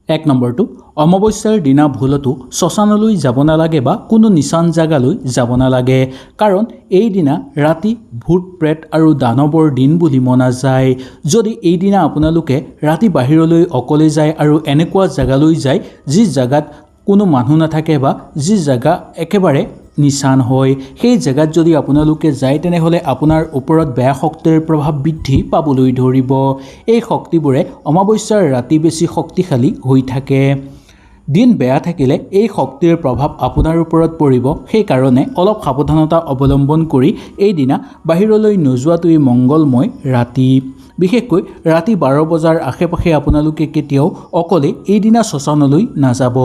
এক নম্বৰটো অমাৱস্যাৰ দিনা ভুলতো শ্মশানলৈ যাব নালাগে বা কোনো নিচান জাগালৈ যাব নালাগে কাৰণ এই দিনা ৰাতি ভূত প্ৰেত আৰু দানৱৰ দিন বুলি মনা যায়। যদি এই দিনা আপোনালোকে ৰাতি বাহিৰলৈ অকলে যায় আৰু এনেকুৱা জাগালৈ যায় যি জাগাত কোনো মানুহ নাথাকে বা যি জাগা একেবাৰে নিচান হয় সেই জাগাত যদি আপোনালোকে যায় তেনেহলে আপোনাৰ ওপৰত বেয়া শক্তিৰ প্ৰভাৱ বৃদ্ধি পাবলৈ ধৰিব। এই শক্তিবোৰে অমাৱস্যাৰ ৰাতি বেছি শক্তিশালী হৈ থাকে। দিন বেয়া থাকিলে এই শক্তিৰ প্ৰভাৱ আপোনাৰ ওপৰত পৰিব। সেই কাৰণে অলপ সাৱধানতা অৱলম্বন কৰি এই দিনা বাহিৰলৈ নোযোৱাটোৱেই মংগলময়। ৰাতি বিশেষকৈ ৰাতি 12 বজাৰ আশে-পাশে আপোনালোকে কেতিয়াও অকলে এই দিনা শ্মশানলৈ নাযাব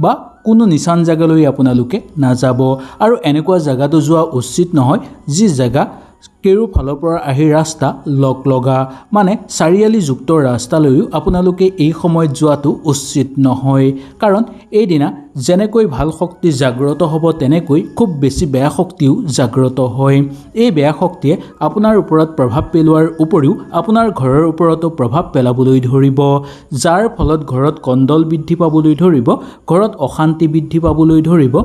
বা কোনো নিচান জাগালৈ আপোনালোকে নাযাব আৰু এনেকুৱা জাগাতো যোৱা উচিত নহয় যি জাগা কেৰু ফালৰ পৰা আহি ৰাস্তা লগা মানে চাৰিআলিযুক্ত ৰাস্তালৈও আপোনালোকে এই সময়ত যোৱাটো উচিত নহয় কাৰণ এই দিনা যেনেকৈ ভাল শক্তি জাগ্ৰত হ'ব তেনেকৈ খুব বেছি বেয়া শক্তিও জাগ্ৰত হয়। এই বেয়া শক্তিয়ে আপোনাৰ ওপৰত প্ৰভাৱ পেলোৱাৰ উপৰিও আপোনাৰ ঘৰৰ ওপৰতো প্ৰভাৱ পেলাবলৈ ধৰিব, যাৰ ফলত ঘৰত কণ্ডল বৃদ্ধি পাবলৈ ধৰিব, ঘৰত অশান্তি বৃদ্ধি পাবলৈ ধৰিব,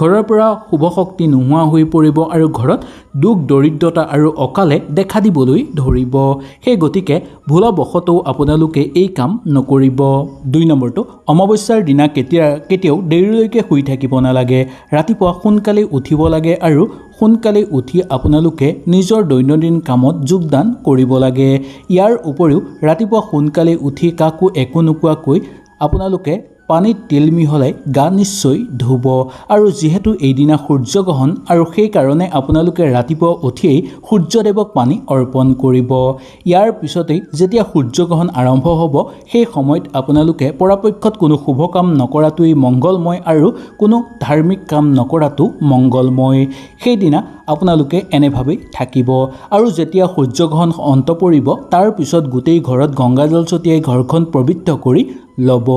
ঘৰৰ পৰা শুভ শক্তি নোহোৱা হৈ পৰিব আৰু ঘৰত দুখ দৰিদ্ৰতা আৰু অকালে দেখা দিবলৈ ধৰিব। সেই গতিকে ভুলবশতঃ আপোনালোকে এই কাম নকৰিব। 2 নম্বৰটো অমাৱস্যাৰ দিনা কেতিয়াও দেৰিলৈকে শুই থাকিব নালাগে। ৰাতিপুৱা সোনকালে উঠিব লাগে আৰু সোনকালে উঠি আপোনালোকে নিজৰ দৈনন্দিন কামত যোগদান কৰিব লাগে। ইয়াৰ উপৰিও ৰাতিপুৱা সোনকালে উঠি কাকো একো নোকোৱাকৈ আপোনালোকে পানীত তেল মিহলাই গা নিশ্চয় ধুব আৰু যিহেতু এইদিনা সূৰ্যগ্ৰহণ আৰু সেই কাৰণে আপোনালোকে ৰাতিপুৱা উঠিয়েই সূৰ্যদেৱক পানী অৰ্পণ কৰিব। ইয়াৰ পিছতেই যেতিয়া সূৰ্যগ্ৰহণ আৰম্ভ হ'ব সেই সময়ত আপোনালোকে পৰাপক্ষত কোনো শুভ কাম নকৰাটোৱেই মংগলময় আৰু কোনো ধাৰ্মিক কাম নকৰাটো মংগলময়। সেইদিনা আপোনালোকে এনেভাৱেই থাকিব আৰু যেতিয়া সূৰ্যগ্ৰহণ অন্ত পৰিব তাৰ পিছত গোটেই ঘৰত গংগাজল ছটিয়াই ঘৰখন পবিত্ৰ কৰি ল'ব।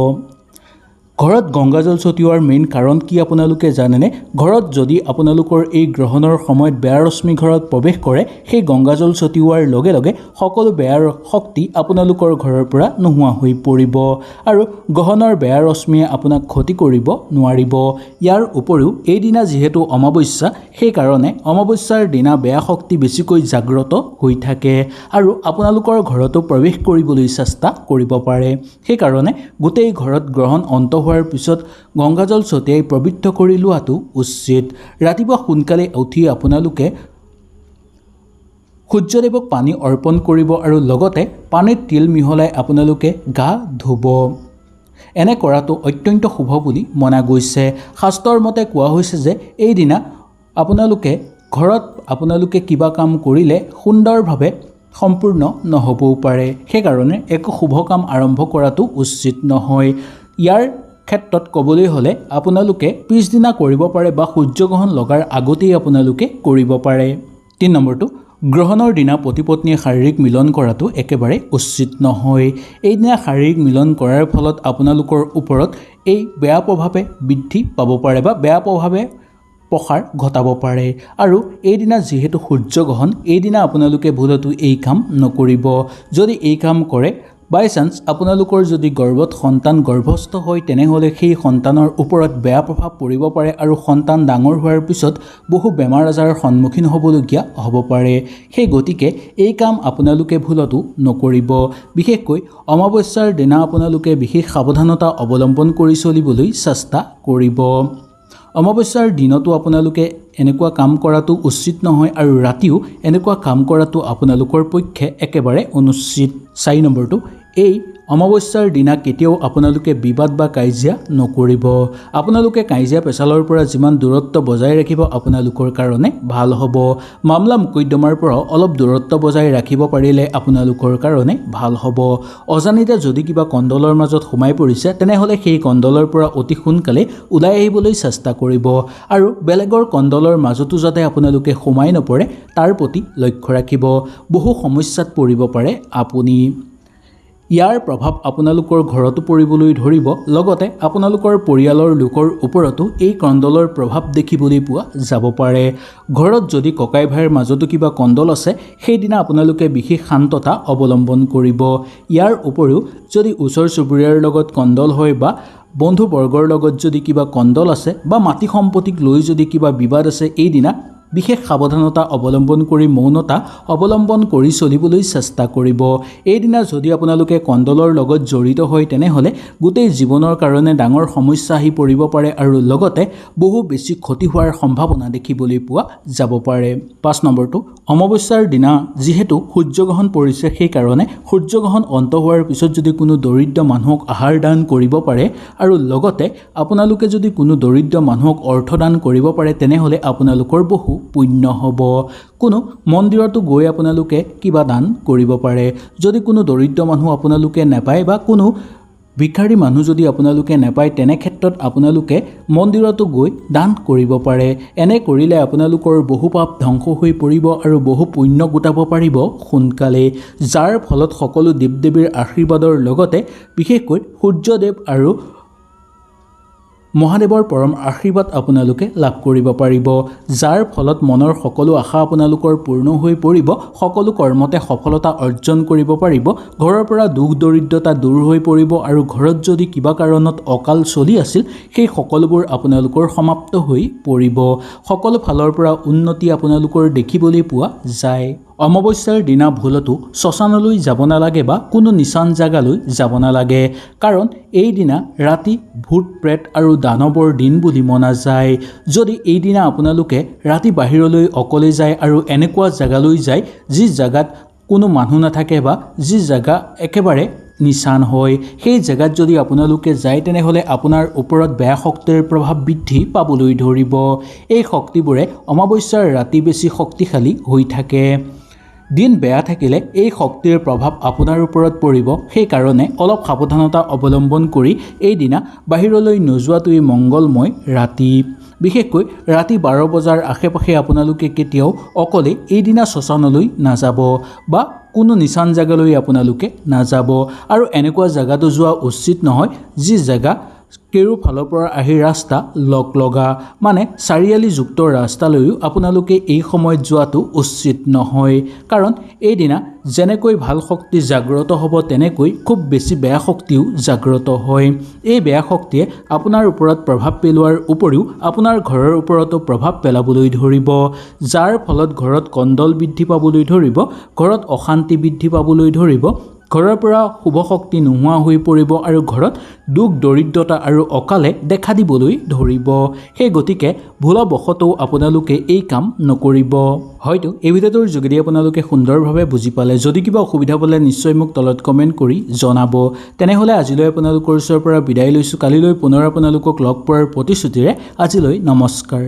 ঘৰত গংগাজল ছটিওৱাৰ মেইন কাৰণ কি আপোনালোকে জানেনে? ঘৰত যদি আপোনালোকৰ এই গ্ৰহণৰ সময়ত বেয়া ৰশ্মি ঘৰত প্ৰৱেশ কৰে সেই গংগাজল ছটিওৱাৰ লগে লগে সকলো বেয়া শক্তি আপোনালোকৰ ঘৰৰ পৰা নোহোৱা হৈ পৰিব আৰু গ্ৰহণৰ বেয়া ৰশ্মিয়ে আপোনাক ক্ষতি কৰিব নোৱাৰিব। ইয়াৰ উপৰিও এই দিনা যিহেতু অমাৱস্যা সেই কাৰণে অমাৱস্যাৰ দিনা বেয়া শক্তি বেছিকৈ জাগ্ৰত হৈ থাকে আৰু আপোনালোকৰ ঘৰতো প্ৰৱেশ কৰিবলৈ চেষ্টা কৰিব পাৰে। সেইকাৰণে গোটেই ঘৰত গ্ৰহণ অন্ত হোৱাৰ পিছত গংগাজল ছটিয়াই পবিত্ৰ কৰি লোৱাটো উচিত। ৰাতিপুৱা সোনকালে উঠি আপোনালোকে সূৰ্যদেৱক পানী অৰ্পণ কৰিব আৰু লগতে পানীত তিল মিহলাই আপোনালোকে গা ধুব। এনে কৰাটো অত্যন্ত শুভ বুলি মনা গৈছে। শাস্ত্ৰৰ মতে কোৱা হৈছে যে এই দিনা আপোনালোকে কিবা কাম কৰিলে সুন্দৰভাৱে সম্পূৰ্ণ নহ'বও পাৰে। সেইকাৰণে একো শুভ কাম আৰম্ভ কৰাটো উচিত নহয়। ইয়াৰ ক্ষেত্ৰত ক'বলৈ হ'লে আপোনালোকে পিছদিনা কৰিব পাৰে বা সূৰ্যগ্ৰহণ লগাৰ আগতেই আপোনালোকে কৰিব পাৰে। 3 নম্বৰটো গ্ৰহণৰ দিনা পতি পত্নীয়ে শাৰীৰিক মিলন কৰাটো একেবাৰে উচিত নহয়। এইদিনা শাৰীৰিক মিলন কৰাৰ ফলত আপোনালোকৰ ওপৰত এই বেয়া প্ৰভাৱে বৃদ্ধি পাব পাৰে বা বেয়া প্ৰভাৱে প্ৰসাৰ ঘটাব পাৰে আৰু এইদিনা যিহেতু সূৰ্যগ্ৰহণ এইদিনা আপোনালোকে ভুলতো এই কাম নকৰিব। যদি এই কাম কৰে বাই চান্স আপোনালোকৰ যদি গৰ্ভত সন্তান গৰ্ভস্থ হয় তেনেহ'লে সেই সন্তানৰ ওপৰত বেয়া প্ৰভাৱ পৰিব পাৰে আৰু সন্তান ডাঙৰ হোৱাৰ পিছত বহু বেমাৰ আজাৰৰ সন্মুখীন হ'বলগীয়া হ'ব পাৰে। সেই গতিকে এই কাম আপোনালোকে ভুলতো নকৰিব। বিশেষকৈ অমাৱস্যাৰ দিনা আপোনালোকে বিশেষ সাৱধানতা অৱলম্বন কৰি চলিবলৈ চেষ্টা কৰিব। অমাৱস্যাৰ দিনতো আপোনালোকে এনেকুৱা কাম কৰাটো উচিত নহয় আৰু ৰাতিও এনেকুৱা কাম কৰাটো আপোনালোকৰ পক্ষে একেবাৰে অনুচিত। 4 নম্বৰটো এই অমাৱস্যাৰ দিনা কেতিয়াও আপোনালোকে বিবাদ বা কাজিয়া নকৰিব। আপোনালোকে কাজিয়া পেচালৰ পৰা যিমান দূৰত্ব বজাই ৰাখিব আপোনালোকৰ কাৰণে ভাল হ'ব। মামলা মোকদ্দমাৰ পৰা অলপ দূৰত্ব বজাই ৰাখিব পাৰিলে আপোনালোকৰ কাৰণে ভাল হ'ব। অজানিতে যদি কিবা কণ্ডলৰ মাজত সোমাই পৰিছে তেনেহ'লে সেই কণ্ডলৰ পৰা অতি সোনকালে ওলাই আহিবলৈ চেষ্টা কৰিব আৰু বেলেগৰ কণ্ডলৰ মাজতো যাতে আপোনালোকে সোমাই নপৰে তাৰ প্ৰতি লক্ষ্য ৰাখিব। বহু সমস্যাত পৰিব পাৰে আপুনি। ইয়াৰ প্ৰভাৱ আপোনালোকৰ ঘৰতো পৰিবলৈ ধৰিব লগতে আপোনালোকৰ পৰিয়ালৰ লোকৰ ওপৰতো এই কণ্ডলৰ প্ৰভাৱ দেখিবলৈ পোৱা যাব পাৰে। ঘৰত যদি ককাই ভাইৰ মাজতো কিবা কণ্ডল আছে সেইদিনা আপোনালোকে বিশেষ শান্ততা অৱলম্বন কৰিব। ইয়াৰ উপৰিও যদি ওচৰ চুবুৰীয়াৰ লগত কণ্ডল হয় বা বন্ধুবৰ্গৰ লগত যদি কিবা কণ্ডল আছে বা মাটি সম্পত্তিক লৈ যদি কিবা বিবাদ আছে এইদিনা বিশেষ সাৱধানতা অৱলম্বন কৰি মৌনতা অৱলম্বন কৰি চলিবলৈ চেষ্টা কৰিব। এইদিনা যদি আপোনালোকে কণ্ডলৰ লগত জড়িত হয় তেনেহ'লে গোটেই জীৱনৰ কাৰণে ডাঙৰ সমস্যা আহি পৰিব পাৰে আৰু লগতে বহু বেছি ক্ষতি হোৱাৰ সম্ভাৱনা দেখিবলৈ পোৱা যাব পাৰে। 5 নম্বৰটো অমাৱস্যাৰ দিনা যিহেতু সূৰ্যগ্ৰহণ পৰিছে সেইকাৰণে সূৰ্যগ্ৰহণ অন্ত হোৱাৰ পিছত যদি কোনো দৰিদ্ৰ মানুহক আহাৰ দান কৰিব পাৰে আৰু লগতে আপোনালোকে যদি কোনো দৰিদ্ৰ মানুহক অৰ্থ দান কৰিব পাৰে তেনেহ'লে আপোনালোকৰ বহু পুণ্য হ'ব। কোনো মন্দিৰতো গৈ আপোনালোকে কিবা দান কৰিব পাৰে। যদি কোনো দৰিদ্ৰ মানুহ আপোনালোকে নাপায় বা কোনো ভিক্ষাৰী মানুহ যদি আপোনালোকে নাপায় তেনে ক্ষেত্ৰত আপোনালোকে মন্দিৰতো গৈ দান কৰিব পাৰে। এনে কৰিলে আপোনালোকৰ বহু পাপ ধ্বংস হৈ পৰিব আৰু বহু পুণ্য গোটাব পাৰিব সোনকালে, যাৰ ফলত সকলো দেৱ দেৱীৰ আশীৰ্বাদৰ লগতে বিশেষকৈ সূৰ্যদেৱ আৰু মহাদেৱৰ পৰম আশীৰ্বাদ আপোনালোকে লাভ কৰিব পাৰিব, যাৰ ফলত মনৰ সকলো আশা আপোনালোকৰ পূৰ্ণ হৈ পৰিব, সকলো কৰ্মতে সফলতা অৰ্জন কৰিব পাৰিব, ঘৰৰ পৰা দুখ দৰিদ্ৰতা দূৰ হৈ পৰিব আৰু ঘৰত যদি কিবা কাৰণত অকাল চলি আছিল সেই সকলোবোৰ আপোনালোকৰ সমাপ্ত হৈ পৰিব। সকলো ফালৰ পৰা উন্নতি আপোনালোকৰ দেখিবলৈ পোৱা যায়। অমাৱস্যাৰ দিনা ভুলতো শ্মশানলৈ যাব নালাগে বা কোনো নিচান জাগালৈ যাব নালাগে, কাৰণ এইদিনা ৰাতি ভূত প্ৰেত আৰু দানৱৰ দিন বুলি মনা যায়। যদি এইদিনা আপোনালোকে ৰাতি বাহিৰলৈ অকলে যায় আৰু এনেকুৱা জেগালৈ যায় যি জেগাত কোনো মানুহ নাথাকে বা যি জেগা একেবাৰে নিচান হয়, সেই জেগাত যদি আপোনালোকে যায় তেনেহ'লে আপোনাৰ ওপৰত বেয়া শক্তিৰ প্ৰভাৱ বৃদ্ধি পাবলৈ ধৰিব। এই শক্তিবোৰে অমাৱস্যাৰ ৰাতি বেছি শক্তিশালী হৈ থাকে। দিন বেয়া থাকিলে এই শক্তিৰ প্ৰভাৱ আপোনাৰ ওপৰত পৰিব, সেইকাৰণে অলপ সাৱধানতা অৱলম্বন কৰি এইদিনা বাহিৰলৈ নোযোৱাটোৱেই মংগলময়। ৰাতি বিশেষকৈ ৰাতি 12 বজাৰ আশে পাশে আপোনালোকে কেতিয়াও অকলে এইদিনা শ্মশানলৈ নাযাব বা কোনো নিচান জেগালৈ আপোনালোকে নাযাব আৰু এনেকুৱা জেগাতো যোৱা উচিত নহয় যি জেগা কেৰুফালৰ পৰা আহি ৰাস্তা লগা, মানে চাৰিআলিযুক্ত ৰাস্তালৈও আপোনালোকে এই সময়ত যোৱাটো উচিত নহয়, কাৰণ এইদিনা যেনেকৈ ভাল শক্তি জাগ্ৰত হ'ব তেনেকৈ খুব বেছি বেয়া শক্তিও জাগ্ৰত হয়। এই বেয়া শক্তিয়ে আপোনাৰ ওপৰত প্ৰভাৱ পেলোৱাৰ উপৰিও আপোনাৰ ঘৰৰ ওপৰতো প্ৰভাৱ পেলাবলৈ ধৰিব, যাৰ ফলত ঘৰত কণ্ডল বৃদ্ধি পাবলৈ ধৰিব, ঘৰত অশান্তি বৃদ্ধি পাবলৈ ধৰিব, ঘৰৰ পৰা শুভ শক্তি নোহোৱা হৈ পৰিব আৰু ঘৰত দুখ দৰিদ্ৰতা আৰু অকালে দেখা দিবলৈ ধৰিব। সেই গতিকে ভুলবশতঃ আপোনালোকে এই কাম নকৰিব। হয়তো এই ভিডিঅ'টোৰ যোগেদি আপোনালোকে সুন্দৰভাৱে বুজি পালে। যদি কিবা অসুবিধা পালে নিশ্চয় মোক তলত কমেণ্ট কৰি জনাব। তেনেহ'লে আজিলৈ আপোনালোকৰ ওচৰৰ পৰা বিদায় লৈছোঁ। কালিলৈ পুনৰ আপোনালোকক লগ পোৱাৰ প্ৰতিশ্ৰুতিৰে আজিলৈ নমস্কাৰ।